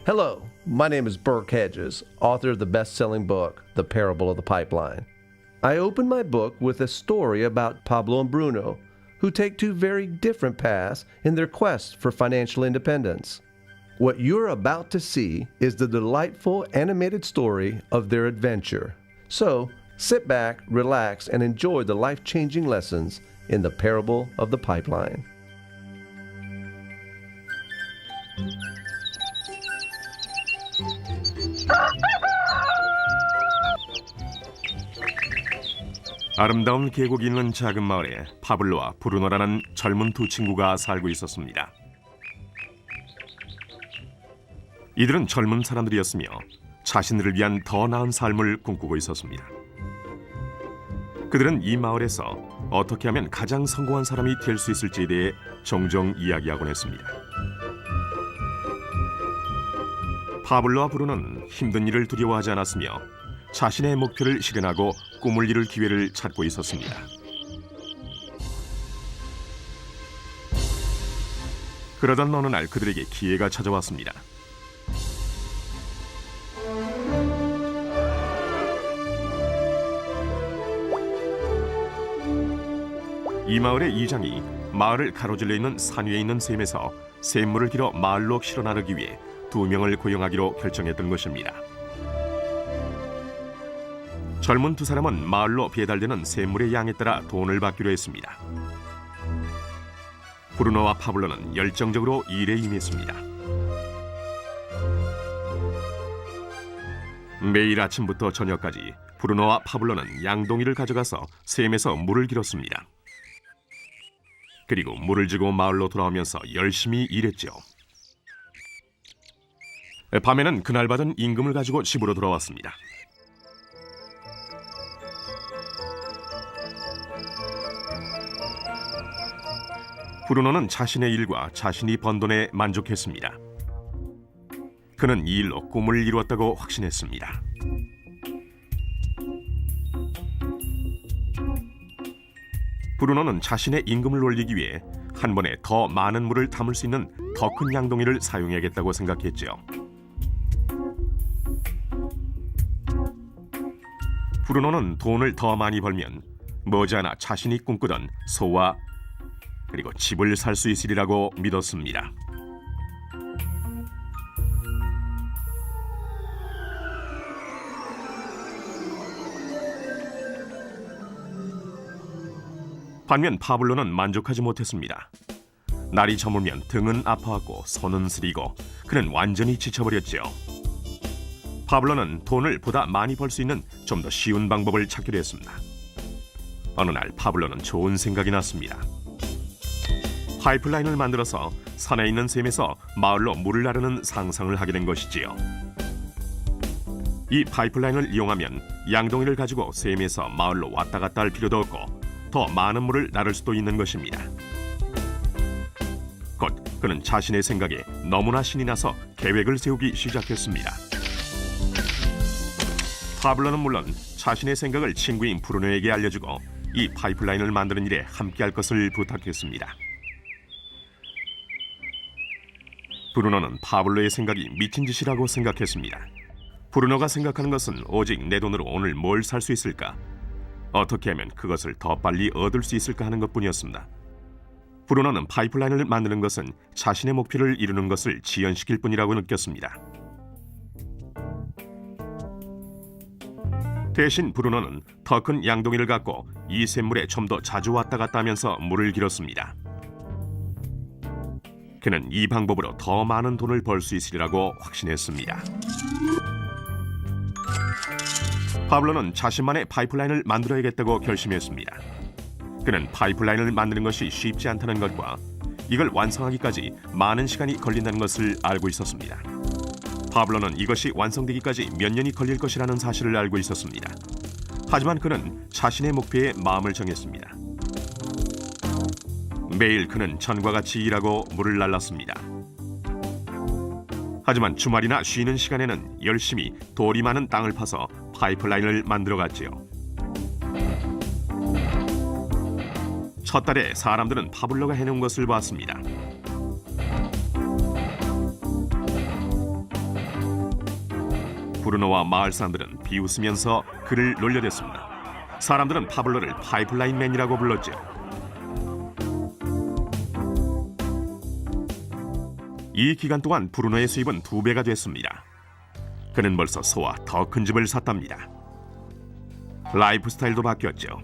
Hello, my name is Burke Hedges, author of the best-selling book, The Parable of the Pipeline. I open my book with a story about Pablo and Bruno, who take two very different paths in their quest for financial independence. What you're about to see is the delightful animated story of their adventure. So, sit back, relax, and enjoy the life-changing lessons in The Parable of the Pipeline. 아름다운 계곡이 있는 작은 마을에 파블로와 브루노라는 젊은 두 친구가 살고 있었습니다. 이들은 젊은 사람들이었으며 자신들을 위한 더 나은 삶을 꿈꾸고 있었습니다. 그들은 이 마을에서 어떻게 하면 가장 성공한 사람이 될 수 있을지에 대해 종종 이야기하곤 했습니다. 파블로와 브루노는 힘든 일을 두려워하지 않았으며 자신의 목표를 실현하고 꿈을 이룰 기회를 찾고 있었습니다. 그러던 어느 날 그들에게 기회가 찾아왔습니다. 이 마을의 이장이 마을을 가로질러 있는 산 위에 있는 샘에서 샘물을 길어 마을로 실어 나르기 위해 2명을 고용하기로 결정했던 것입니다. 젊은 두 사람은 마을로 배달되는 샘물의 양에 따라 돈을 받기로 했습니다. 브루노와 파블로는 열정적으로 일에 임했습니다. 매일 아침부터 저녁까지 브루노와 파블로는 양동이를 가져가서 샘에서 물을 길었습니다. 그리고 물을 지고 마을로 돌아오면서 열심히 일했죠. 밤에는 그날 받은 임금을 가지고 집으로 돌아왔습니다. 브루노는 자신의 일과 자신이 번 돈에 만족했습니다. 그는 이 일로 꿈을 이루었다고 확신했습니다. 브루노는 자신의 임금을 올리기 위해 한 번에 더 많은 물을 담을 수 있는 더 큰 양동이를 사용해야겠다고 생각했죠. 브루노는 돈을 더 많이 벌면 머지않아 자신이 꿈꾸던 소와 그리고 집을 살 수 있으리라고 믿었습니다. 반면 파블로는 만족하지 못했습니다. 날이 저물면 등은 아파하고 손은 쓰리고 그는 완전히 지쳐버렸죠. 파블로는 돈을 보다 많이 벌 수 있는 좀 더 쉬운 방법을 찾기로 했습니다. 어느 날 파블로는 좋은 생각이 났습니다. 파이프라인을 만들어서 산에 있는 샘에서 마을로 물을 나르는 상상을 하게 된 것이지요. 이 파이프라인을 이용하면 양동이를 가지고 샘에서 마을로 왔다 갔다 할 필요도 없고 더 많은 물을 나를 수도 있는 것입니다. 곧 그는 자신의 생각에 너무나 신이 나서 계획을 세우기 시작했습니다. 파블로는 물론 자신의 생각을 친구인 브루노에게 알려주고 이 파이프라인을 만드는 일에 함께할 것을 부탁했습니다. 브루노는 파블로의 생각이 미친 짓이라고 생각했습니다. 브루노가 생각하는 것은 오직 내 돈으로 오늘 뭘 살 수 있을까? 어떻게 하면 그것을 더 빨리 얻을 수 있을까 하는 것뿐이었습니다. 브루노는 파이프라인을 만드는 것은 자신의 목표를 이루는 것을 지연시킬 뿐이라고 느꼈습니다. 대신 브루노는 더 큰 양동이를 갖고 이 샘물에 좀 더 자주 왔다 갔다 하면서 물을 길었습니다. 그는 이 방법으로 더 많은 돈을 벌 수 있으리라고 확신했습니다. 파블로는 자신만의 파이프라인을 만들어야겠다고 결심했습니다. 그는 파이프라인을 만드는 것이 쉽지 않다는 것과 이걸 완성하기까지 많은 시간이 걸린다는 것을 알고 있었습니다. 파블로는 이것이 완성되기까지 몇 년이 걸릴 것이라는 사실을 알고 있었습니다. 하지만 그는 자신의 목표에 마음을 정했습니다. 매일 그는 전과 같이 일하고 물을 날랐습니다. 하지만 주말이나 쉬는 시간에는 열심히 돌이 많은 땅을 파서 파이프라인을 만들어갔지요. 첫 달에 사람들은 파블로가 해놓은 것을 봤습니다. 브루노와 마을 사람들은 비웃으면서 그를 놀려댔습니다. 사람들은 파블로를 파이프라인맨이라고 불렀죠. 이 기간 동안 브루노의 수입은 2배가 됐습니다. 그는 벌써 소와 더 큰 집을 샀답니다. 라이프 스타일도 바뀌었죠.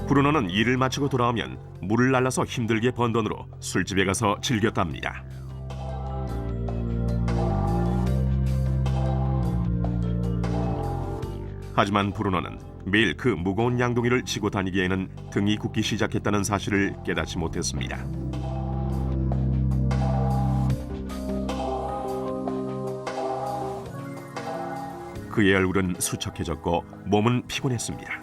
브루노는 일을 마치고 돌아오면 물을 날라서 힘들게 번 돈으로 술집에 가서 즐겼답니다. 하지만 브루노는 매일 그 무거운 양동이를 지고 다니기에는 등이 굽기 시작했다는 사실을 깨닫지 못했습니다. 그의 얼굴은 수척해졌고 몸은 피곤했습니다.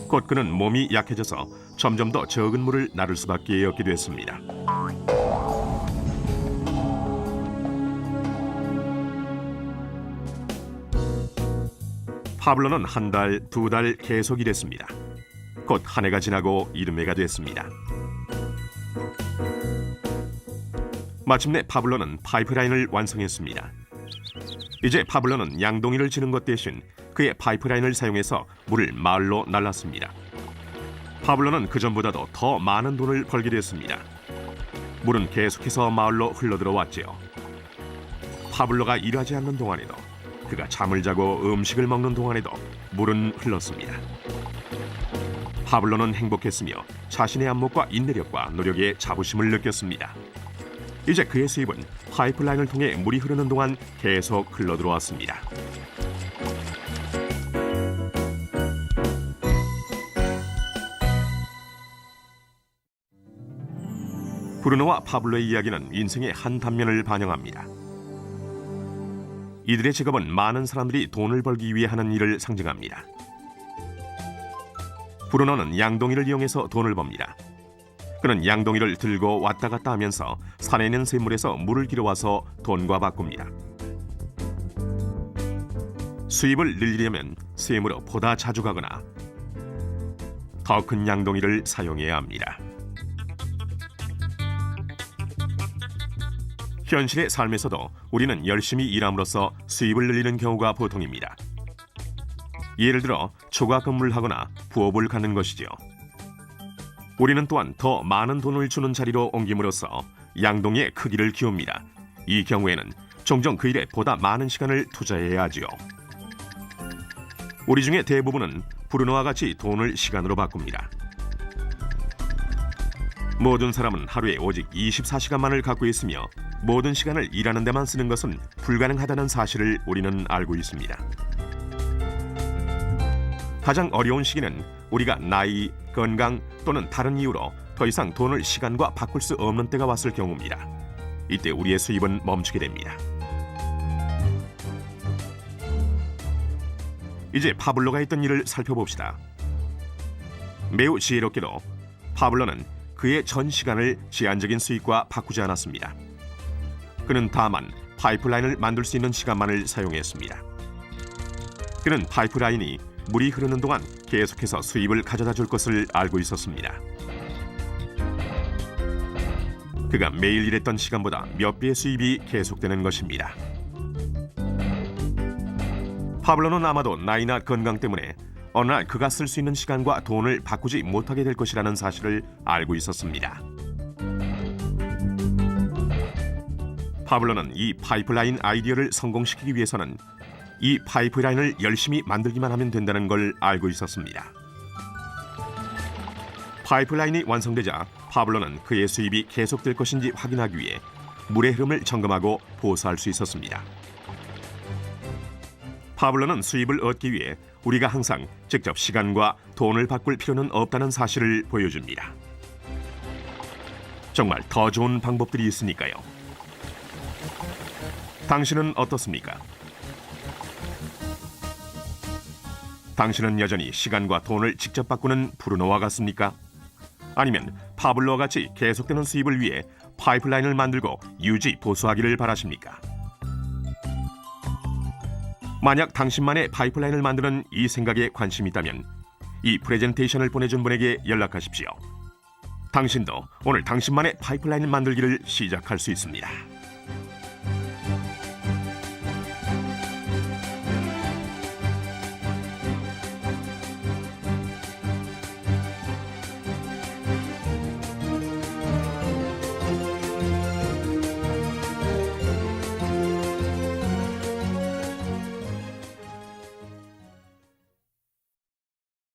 곧 그는 몸이 약해져서 점점 더 적은 물을 나를 수밖에 없게 됐습니다. 파블로는 1달, 2달 계속 일했습니다. 곧 한 해가 지나고 이듬해가 됐습니다. 마침내 파블로는 파이프라인을 완성했습니다. 이제 파블로는 양동이를 지는 것 대신 그의 파이프라인을 사용해서 물을 마을로 날랐습니다. 파블로는 그전보다도 더 많은 돈을 벌게 됐습니다. 물은 계속해서 마을로 흘러들어왔지요. 파블로가 일하지 않는 동안에도, 그가 잠을 자고 음식을 먹는 동안에도 물은 흘렀습니다. 파블로는 행복했으며 자신의 안목과 인내력과 노력에 자부심을 느꼈습니다. 이제 그의 수입은 파이프라인을 통해 물이 흐르는 동안 계속 흘러들어왔습니다. 브루노와 파블로의 이야기는 인생의 한 단면을 반영합니다. 이들의 직업은 많은 사람들이 돈을 벌기 위해 하는 일을 상징합니다. 브루노는 양동이를 이용해서 돈을 법니다. 그는 양동이를 들고 왔다 갔다 하면서 산에 있는 샘물에서 물을 길어와서 돈과 바꿉니다. 수입을 늘리려면 샘으로 보다 자주 가거나 더 큰 양동이를 사용해야 합니다. 현실의 삶에서도 우리는 열심히 일함으로써 수입을 늘리는 경우가 보통입니다. 예를 들어 초과 근무를 하거나 부업을 갖는 것이지요. 우리는 또한 더 많은 돈을 주는 자리로 옮김으로써 양동이의 크기를 키웁니다. 이 경우에는 종종 그 일에 보다 많은 시간을 투자해야 하지요. 우리 중에 대부분은 브루노와 같이 돈을 시간으로 바꿉니다. 모든 사람은 하루에 오직 24시간만을 갖고 있으며 모든 시간을 일하는 데만 쓰는 것은 불가능하다는 사실을 우리는 알고 있습니다. 가장 어려운 시기는 우리가 나이, 건강 또는 다른 이유로 더 이상 돈을 시간과 바꿀 수 없는 때가 왔을 경우입니다. 이때 우리의 수입은 멈추게 됩니다. 이제 파블로가 했던 일을 살펴봅시다. 매우 지혜롭게도 파블로는 그의 전 시간을 제한적인 수익과 바꾸지 않았습니다. 그는 다만 파이프라인을 만들 수 있는 시간만을 사용했습니다. 그는 파이프라인이 물이 흐르는 동안 계속해서 수입을 가져다 줄 것을 알고 있었습니다. 그가 매일 일했던 시간보다 몇 배의 수입이 계속되는 것입니다. 파블로는 아마도 나이나 건강 때문에 어느 날 그가 쓸 수 있는 시간과 돈을 바꾸지 못하게 될 것이라는 사실을 알고 있었습니다. 파블로는 이 파이프라인 아이디어를 성공시키기 위해서는 이 파이프라인을 열심히 만들기만 하면 된다는 걸 알고 있었습니다. 파이프라인이 완성되자 파블로는 그의 수입이 계속될 것인지 확인하기 위해 물의 흐름을 점검하고 보수할 수 있었습니다. 파블로는 수입을 얻기 위해 우리가 항상 직접 시간과 돈을 바꿀 필요는 없다는 사실을 보여줍니다. 정말 더 좋은 방법들이 있으니까요. 당신은 어떻습니까? 당신은 여전히 시간과 돈을 직접 바꾸는 브루노와 같습니까? 아니면 파블로와 같이 계속되는 수입을 위해 파이프라인을 만들고 유지 보수하기를 바라십니까? 만약 당신만의 파이프라인을 만드는 이 생각에 관심이 있다면 이 프레젠테이션을 보내준 분에게 연락하십시오. 당신도 오늘 당신만의 파이프라인을 만들기를 시작할 수 있습니다.